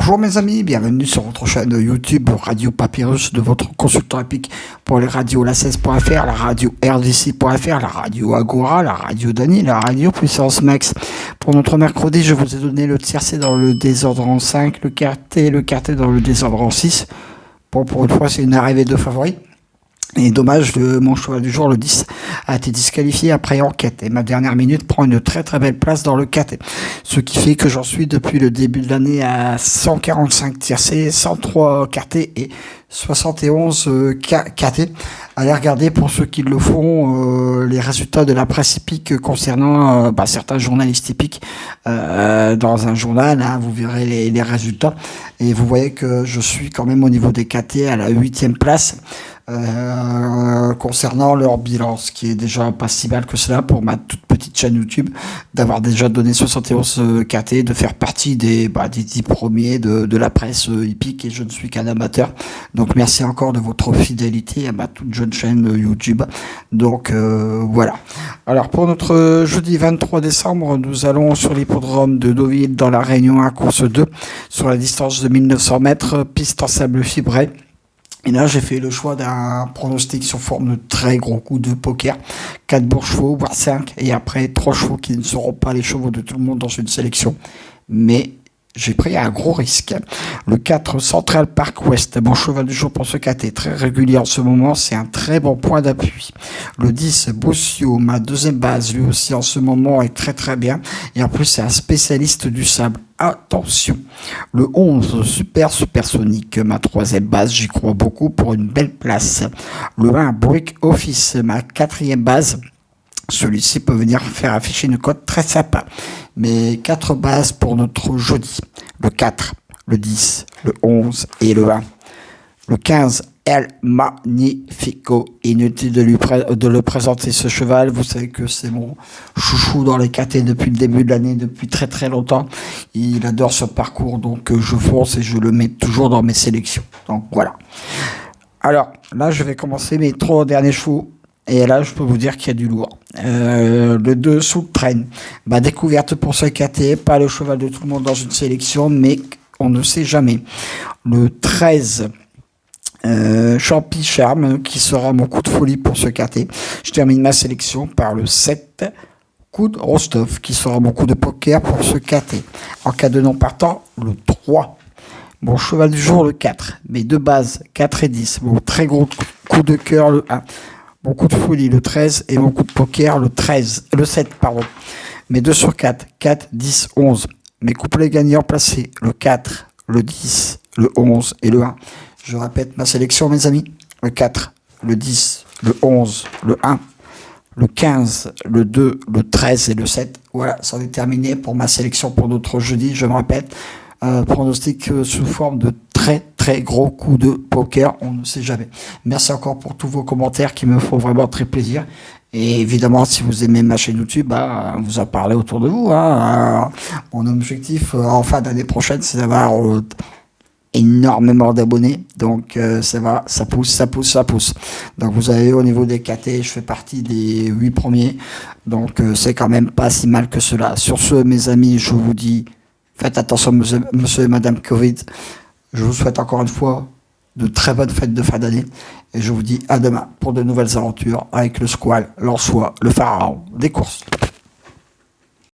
Bonjour mes amis, bienvenue sur votre chaîne YouTube Radio Papyrus de votre consultant épique pour les radios la16.fr, la radio RDC.fr, la radio Agora, la radio Dany, la radio Puissance Max. Pour notre mercredi, je vous ai donné le tiercé dans le désordre en 5, le quartet dans le désordre en 6. Bon, pour une fois, c'est une arrivée de favoris. Et dommage, mon cheval du jour, le 10, a été disqualifié après enquête. Et ma dernière minute prend une très très belle place dans le KT. Ce qui fait que j'en suis depuis le début de l'année à 145 tiercés, 103 KT et 71 KT. Allez regarder pour ceux qui le font les résultats de la presse hippique concernant certains journalistes hippiques dans un journal. Hein, vous verrez les résultats. Et vous voyez que je suis quand même au niveau des KT à la 8e place. Concernant leur bilan, ce qui est déjà pas si mal que cela pour ma toute petite chaîne YouTube, d'avoir déjà donné 71 KT, de faire partie des 10 premiers de la presse hippique, et je ne suis qu'un amateur. Donc merci encore de votre fidélité à ma toute jeune chaîne YouTube. Donc voilà. Alors pour notre jeudi 23 décembre, nous allons sur l'hippodrome de Deauville dans la Réunion à course 2, sur la distance de 1900 mètres, piste en sable fibré. Et là, j'ai fait le choix d'un pronostic sur forme de très gros coup de poker. 4 beaux chevaux, voire 5. Et après, 3 chevaux qui ne seront pas les chevaux de tout le monde dans une sélection. Mais j'ai pris un gros risque. Le 4, Central Park West. Bon cheval du jour pour ce KT. Très régulier en ce moment. C'est un très bon point d'appui. Le 10, Bossio, ma deuxième base. Lui aussi en ce moment est très très bien. Et en plus, c'est un spécialiste du sable. Attention, le 11, Supersonic, ma troisième base, j'y crois beaucoup pour une belle place. Le 1, Brick Office, ma quatrième base, celui-ci peut venir faire afficher une cote très sympa. Mais 4 bases pour notre jeudi, le 4, le 10, le 11 et le 1. Le 15, El Magnifico. Inutile de le présenter ce cheval. Vous savez que c'est mon chouchou dans les KT depuis le début de l'année, depuis très très longtemps. Il adore ce parcours, donc je fonce et je le mets toujours dans mes sélections. Donc voilà. Alors là, je vais commencer mes 3 derniers chevaux. Et là, je peux vous dire qu'il y a du lourd. Le 2, Soul Train. Découverte pour ce KT. Pas le cheval de tout le monde dans une sélection, mais on ne sait jamais. Le 13... Champi Charme, qui sera mon coup de folie pour ce KT. Je termine ma sélection par le 7, coup de Rostov, qui sera mon coup de poker pour ce KT. En cas de non partant, le 3. Mon cheval du jour, le 4. Mes 2 bases, 4 et 10. Mon très gros coup de cœur, le 1. Mon coup de folie, le 13. Et mon coup de poker, le 7. Mes 2 sur 4, 4, 10, 11. Mes couplets gagnants placés, le 4, le 10, le 11 et le 1. Je répète ma sélection, mes amis. Le 4, le 10, le 11, le 1, le 15, le 2, le 13 et le 7. Voilà, ça est terminé pour ma sélection pour notre jeudi. Je me répète, pronostic sous forme de très très gros coup de poker. On ne sait jamais. Merci encore pour tous vos commentaires qui me font vraiment très plaisir. Et évidemment, si vous aimez ma chaîne YouTube, vous en parlez autour de vous. Mon objectif en fin d'année prochaine, c'est d'avoir... énormément d'abonnés, donc ça pousse. Donc vous avez au niveau des KT, je fais partie des 8 premiers, donc c'est quand même pas si mal que cela. Sur ce, mes amis, je vous dis, faites attention, monsieur et madame Covid. Je vous souhaite encore une fois de très bonnes fêtes de fin d'année, et je vous dis à demain pour de nouvelles aventures avec le Squall, l'Ansois, le Pharaon des courses.